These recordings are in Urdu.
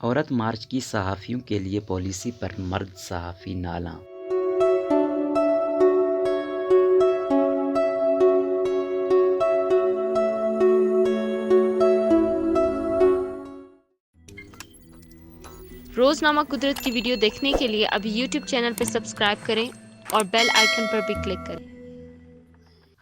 عورت مارچ کی صحافیوں کے لیے پالیسی پر مرد صحافی نالاں۔ روزنامہ قدرت کی ویڈیو دیکھنے کے لیے ابھی یوٹیوب چینل پر سبسکرائب کریں اور بیل آئیکن پر بھی کلک کریں۔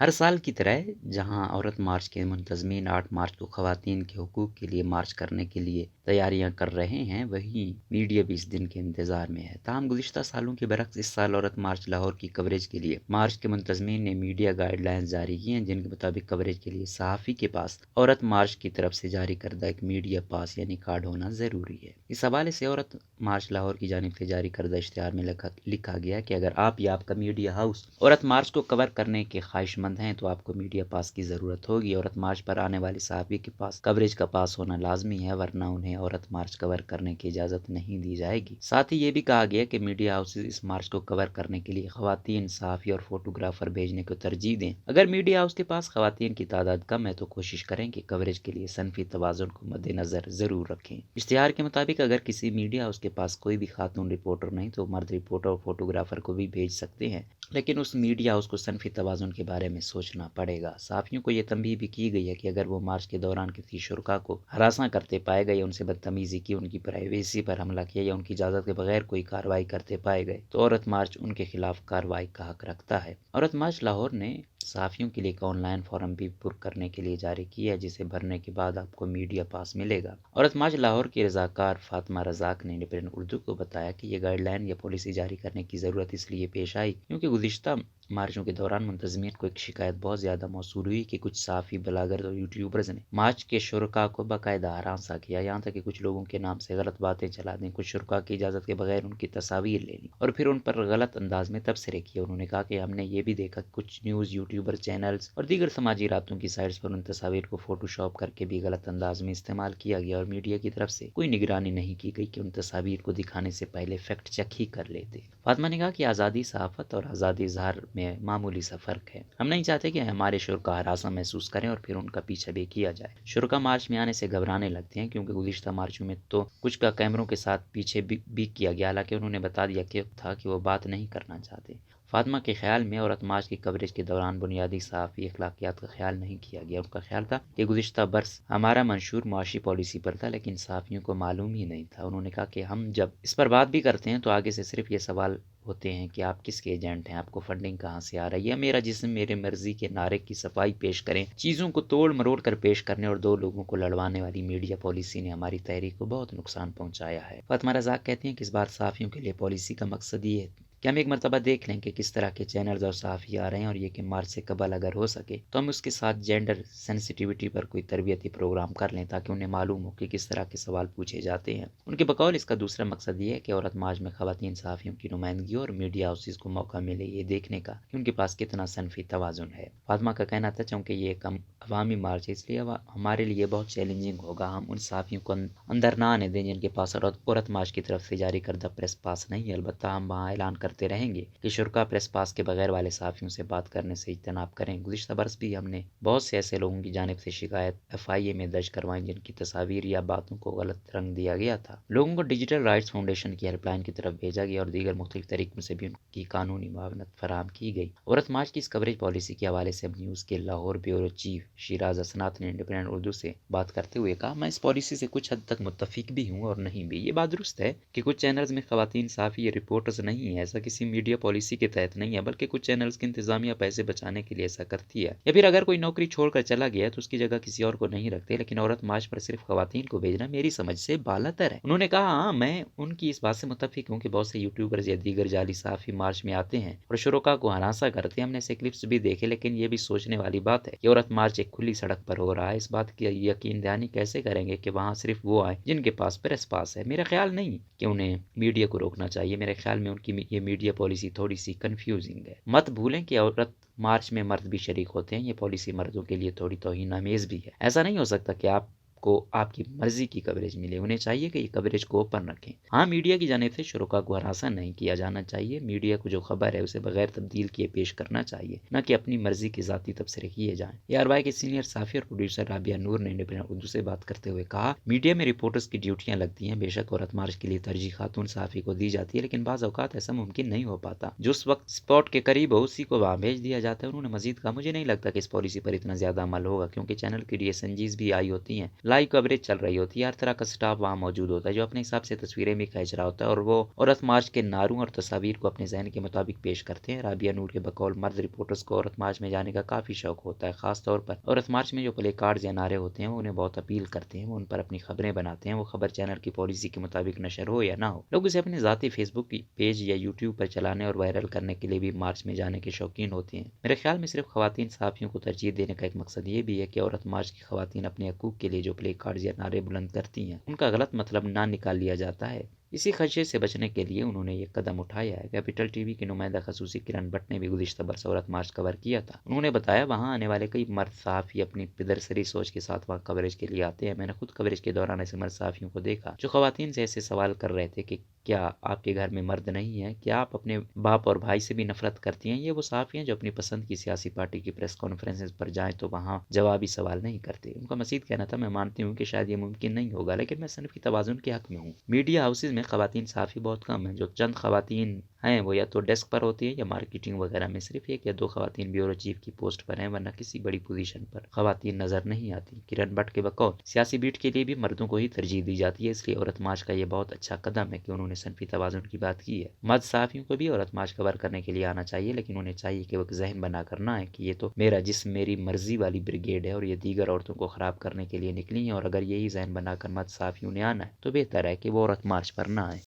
ہر سال کی طرح جہاں عورت مارچ کے منتظمین 8 مارچ کو خواتین کے حقوق کے لیے مارچ کرنے کے لیے تیاریاں کر رہے ہیں، وہیں میڈیا بھی اس دن کے انتظار میں ہے۔ تاہم گزشتہ سالوں کے برعکس اس سال عورت مارچ لاہور کی کوریج کے لیے مارچ کے منتظمین نے میڈیا گائیڈ لائنز جاری کی ہیں، جن کے مطابق کوریج کے لیے صحافی کے پاس عورت مارچ کی طرف سے جاری کردہ ایک میڈیا پاس یعنی کارڈ ہونا ضروری ہے۔ اس حوالے سے عورت مارچ لاہور کی جانب سے جاری کردہ اشتہار میں لکھا گیا کہ اگر آپ یا آپ کا میڈیا ہاؤس عورت مارچ کو کور کرنے کے خواہش مند ہیں تو آپ کو میڈیا پاس کی ضرورت ہوگی۔ عورت مارچ پر آنے والے صحافی کے پاس کوریج کا پاس ہونا لازمی ہے، ورنہ انہیں عورت مارچ کور کرنے کی اجازت نہیں دی جائے گی۔ ساتھ ہی یہ بھی کہا گیا کہ میڈیا ہاؤسز اس مارچ کو کور کرنے کے لیے خواتین صحافی اور فوٹوگرافر بھیجنے کو ترجیح دیں۔ اگر میڈیا ہاؤس کے پاس خواتین کی تعداد کم ہے تو کوشش کریں کہ کوریج کے لیے صنفی توازن کو مد نظر ضرور رکھیں۔ اشتہار کے مطابق اگر کسی میڈیا ہاؤس کے پاس کوئی بھی خاتون رپورٹر نہیں تو مرد رپورٹر اور فوٹوگرافر کو بھی بھیج سکتے ہیں، لیکن اس میڈیا ہاؤس کو صنفی توازن کے بارے میں سوچنا پڑے گا۔ صحافیوں کو یہ تنبیہ بھی کی گئی ہے کہ اگر وہ مارچ کے دوران کسی شرکا کو ہراساں کرتے پائے گئے یا ان سے بدتمیزی کی، ان کی پرائیویسی پر حملہ کیا یا ان کی اجازت کے بغیر کوئی کارروائی کرتے پائے گئے تو عورت مارچ ان کے خلاف کارروائی کا حق رکھتا ہے۔ عورت مارچ لاہور نے صحافیوں کے لیے ایک آن لائن فارم بھی پر کرنے کے لیے جاری کیا ہے، جسے بھرنے کے بعد آپ کو میڈیا پاس ملے گا۔ عورت مارچ لاہور کی رضاکار فاطمہ رزاق نے انڈیپینڈنٹ اردو کو بتایا کہ یہ گائیڈ لائن یا پالیسی جاری کرنے کی ضرورت اس لیے پیش آئی کیونکہ گزشتہ مارچوں کے دوران منتظمین کو ایک شکایت بہت زیادہ موصول ہوئی کہ کچھ صحافی، بلاگر اور یوٹیوبرز نے مارچ کے شرکاء کو باقاعدہ ہراساں کیا، یہاں تک کہ کچھ لوگوں کے نام سے غلط باتیں چلا دیں، کچھ شرکاء کی اجازت کے بغیر ان کی تصاویر لے لی اور پھر ان پر غلط انداز میں تبصرے کیے۔ انہوں نے کہا کہ ہم نے یہ بھی دیکھا کہ کچھ نیوز یوٹیوبر چینلز اور دیگر سماجی رابطوں کی سائٹس پر ان تصاویر کو فوٹو شاپ کر کے بھی غلط انداز میں استعمال کیا گیا اور میڈیا کی طرف سے کوئی نگرانی نہیں کی گئی کہ ان تصاویر کو دکھانے سے پہلے فیکٹ چیک ہی کر لیتے۔ فاطمہ نے کہا کہ آزادی صحافت اور آزادی اظہار میں معمولی سا فرق ہے۔ ہم نہیں چاہتے کہ ہمارے شرکاء ہراساں محسوس کریں اور پھر ان کا پیچھا بھی کیا جائے۔ شرکاء مارچ میں آنے سے گھبرانے لگتے ہیں کیونکہ گزشتہ مارچوں میں تو کچھ کا کیمروں کے ساتھ پیچھے بھی کیا گیا، حالانکہ انہوں نے بتا دیا تھا کہ وہ بات نہیں کرنا چاہتے۔ فاطمہ کے خیال میں عورت مارچ کی کوریج کے دوران بنیادی صحافی اخلاقیات کا خیال نہیں کیا گیا۔ ان کا خیال تھا کہ گزشتہ برس ہمارا منشور معاشی پالیسی پر تھا لیکن صحافیوں کو معلوم ہی نہیں تھا۔ انہوں نے کہا کہ ہم جب اس پر بات بھی کرتے ہیں تو آگے سے صرف یہ سوال ہوتے ہیں کہ آپ کس کے ایجنٹ ہیں، آپ کو فنڈنگ کہاں سے آ رہی ہے، میرا جسم میرے مرضی کے نعرے کی صفائی پیش کریں، چیزوں کو توڑ مروڑ کر پیش کرنے اور دو لوگوں کو لڑوانے والی میڈیا پالیسی نے ہماری تحریک کو بہت نقصان پہنچایا ہے۔ فاطمہ رزاق کہتی ہیں کہ اس بار صحافیوں کے لیے پالیسی کا مقصد یہ ہے کہ ہم ایک مرتبہ دیکھ لیں کہ کس طرح کے چینلز اور صحافی آ رہے ہیں اور یہ کہ مارچ سے قبل اگر ہو سکے تو ہم اس کے ساتھ جینڈر سینسٹیوٹی پر کوئی تربیتی پروگرام کر لیں تاکہ انہیں معلوم ہو کہ کس طرح کے سوال پوچھے جاتے ہیں۔ ان کے بقول اس کا دوسرا مقصد یہ ہے کہ عورت مارچ میں خواتین صحافیوں کی نمائندگی اور میڈیا ہاؤسز کو موقع ملے یہ دیکھنے کا کہ ان کے پاس کتنا صنفی توازن ہے۔ فاطمہ کا کہنا تھا چونکہ یہ ایک عوامی مارچ ہے اس لیے ہمارے لیے بہت چیلنجنگ ہوگا، ہم ان صحافیوں کو اندر نہ آنے دیں جن کے پاس عورت مارچ کی طرف سے جاری کردہ پریس پاس نہیں ہے، البتہ ہم وہاں اعلان کرتے رہیں گے کہ شرکاء پریس پاس کے بغیر والے صحافیوں سے بات کرنے سے اجتناب کریں۔ گزشتہ برس بھی ہم نے بہت سے ایسے لوگوں کی جانب سے شکایت FIA میں درج کروائیں جن کی تصاویر یا باتوں کو غلط رنگ دیا گیا تھا۔ لوگوں کو ڈیجیٹل رائٹس فاؤنڈیشن کی ہیلپ لائن کی طرف بھیجا گیا اور دیگر مختلف طریقوں سے بھی ان کی قانونی معاونت فراہم کی گئی۔ عورت مارچ کی اس کوریج پالیسی کے حوالے سے اب نیوز کے لاہور بیورو چیف شیراز اسنات نے انڈیپینڈنٹ اردو سے بات کرتے ہوئے کہا، میں اس پالیسی سے کچھ حد تک متفق بھی ہوں اور نہیں بھی۔ یہ بات درست ہے کہ کچھ چینلز میں خواتین صحافی یا رپورٹرز نہیں ہیں، ایسا کسی میڈیا پالیسی کے تحت نہیں ہے، بلکہ کچھ چینلز کی انتظامیہ پیسے بچانے کے لیے ایسا کرتی ہے، یا پھر اگر کوئی نوکری چھوڑ کر چلا گیا تو اس کی جگہ کسی اور کو نہیں رکھتے، لیکن عورت مارچ پر صرف خواتین کو بھیجنا میری سمجھ سے بالاتر ہے۔ انہوں نے کہا ہاں میں ان کی اس بات سے متفق ہوں کہ بہت سے یوٹیوبرز یا دیگر جعلی صحافی مارچ میں آتے ہیں اور شرکاء کو ہراساں کرتے ہیں، ہم نے ایسے کلپس بھی دیکھے، لیکن یہ بھی سوچنے والی بات ہے کہ عورت مارچ ایک کھلی سڑک پر ہو رہا ہے، اس بات کی یقین دہانی کیسے کریں گے کہ وہاں صرف وہ آئیں جن کے پاس پریس پاس ہے۔ میرا خیال نہیں کہ انہیں میڈیا کو روکنا چاہیے، میرے خیال میں ان کی یہ میڈیا پالیسی تھوڑی سی کنفیوزنگ ہے۔ مت بھولیں کہ عورت مارچ میں مرد بھی شریک ہوتے ہیں، یہ پالیسی مردوں کے لیے تھوڑی توہین آمیز بھی ہے۔ ایسا نہیں ہو سکتا کہ آپ کو آپ کی مرضی کی کوریج ملے، انہیں چاہیے کہ یہ کوریج کو اوپن رکھیں۔ ہاں، میڈیا کی جانب سے شرکاء کو ہراساں نہیں کیا جانا چاہیے، میڈیا کو جو خبر ہے اسے بغیر تبدیل کیے پیش کرنا چاہیے، نہ کہ اپنی مرضی کے ذاتی تبصرے کیے جائیں۔ ARY کے سینئر صحافی اور پروڈیوسر رابعہ نور نے انڈیپینڈنٹ اردو سے بات کرتے ہوئے کہا، میڈیا میں رپورٹرز کی ڈیوٹیاں لگتی ہیں، بے شک عورت مارچ کے لیے ترجیح خاتون صحافی کو دی جاتی ہے، لیکن بعض اوقات ایسا ممکن نہیں ہو پاتا۔ جو اس وقت اسپاٹ کے قریب ہو اسی کو وہاں بھیج دیا جاتا ہے۔ انہوں نے مزید کہا، مجھے نہیں لگتا کہ اس پالیسی پر اتنا زیادہ عمل ہوگا، کیونکہ چینل کی DSNGs بھی آئی ہوتی ہیں، لائیو کوریج چل رہی ہوتی ہے، ہر طرح کا سٹاف وہاں موجود ہوتا ہے جو اپنے حساب سے تصویریں بھی کھینچ رہا ہوتا ہے اور وہ عورت مارچ کے نعروں اور تصاویر کو اپنے ذہن کے مطابق پیش کرتے ہیں۔ رابعہ نور کے بقول مرد رپورٹرز کو عورت مارچ میں جانے کا کافی شوق ہوتا ہے، خاص طور پر عورت مارچ میں جو پلے کارڈز یا نعرے ہوتے ہیں وہ انہیں بہت اپیل کرتے ہیں، وہ ان پر اپنی خبریں بناتے ہیں، وہ خبر چینل کی پالیسی کے مطابق نشر ہو یا نہ ہو۔ لوگ اسے اپنے ذاتی فیس بک پیج یا یوٹیوب پر چلانے اور وائرل کرنے کے لیے بھی مارچ میں جانے کے شوقین ہوتے ہیں۔ میرے خیال میں صرف خواتین صحافیوں کو ترجیح دینے کا ایک مقصد یہ بھی ہے کہ عورت مارچ کی خواتین اپنے حقوق کے لیے جو پلے کارڈز یا نعرے بلند کرتی ہیں ان کا غلط مطلب نہ نکال لیا جاتا ہے۔ اسی خدشے سے بچنے کے لیے انہوں نے یہ قدم اٹھایا ہے۔ کیپٹل ٹی وی کی نمائندہ خصوصی کرن بٹ نے بھی گزشتہ برس عورت مارچ کور کیا تھا۔ انہوں نے بتایا، وہاں آنے والے کئی مرد صحافی اپنی پدرسری سوچ کے ساتھ وہاں کوریج کے لیے آتے ہیں۔ میں نے خود کوریج کے دوران ایسے مرد صحافیوں کو دیکھا جو خواتین سے ایسے سوال کر رہے تھے کہ کیا آپ کے گھر میں مرد نہیں ہیں؟ کیا آپ اپنے باپ اور بھائی سے بھی نفرت کرتی ہیں؟ یہ وہ صحافی ہیں جو اپنی پسند کی سیاسی پارٹی کی پریس کانفرنسز پر جائیں تو وہاں جوابی سوال نہیں کرتے۔ ان کا مزید کہنا تھا، میں مانتی ہوں کہ شاید یہ ممکن نہیں ہوگا، لیکن میں صنفی توازن کے حق میں ہوں۔ میڈیا ہاؤسز میں خواتین صحافی بہت کم ہیں، جو چند خواتین ہیں وہ یا تو ڈیسک پر ہوتی ہیں یا مارکیٹنگ وغیرہ میں صرف ایک یا دو خواتین بیورو چیف کی پوسٹ پر ہیں، ورنہ کسی بڑی پوزیشن پر خواتین نظر نہیں آتی۔ کرن بٹ کے بقول سیاسی بیٹ کے لیے بھی مردوں کو ہی ترجیح دی جاتی ہے، اس لیے عورت مارچ کا یہ بہت اچھا قدم ہے کہ انہوں نے صنفی توازن کی بات کی ہے۔ مرد صحافیوں کو بھی عورت مارچ کور کرنے کے لیے آنا چاہیے، لیکن انہیں چاہیے کہ وہ ذہن بنا کر نہ ہے کہ یہ تو میرا جسم میری مرضی والی بریگیڈ ہے اور یہ دیگر عورتوں کو خراب کرنے کے لیے نکلی ہیں، اور اگر یہی ذہن بنا کر مرد صحافیوں نے آنا ہے تو بہتر ہے کہ وہ عورت مارچ پر نہ آئے۔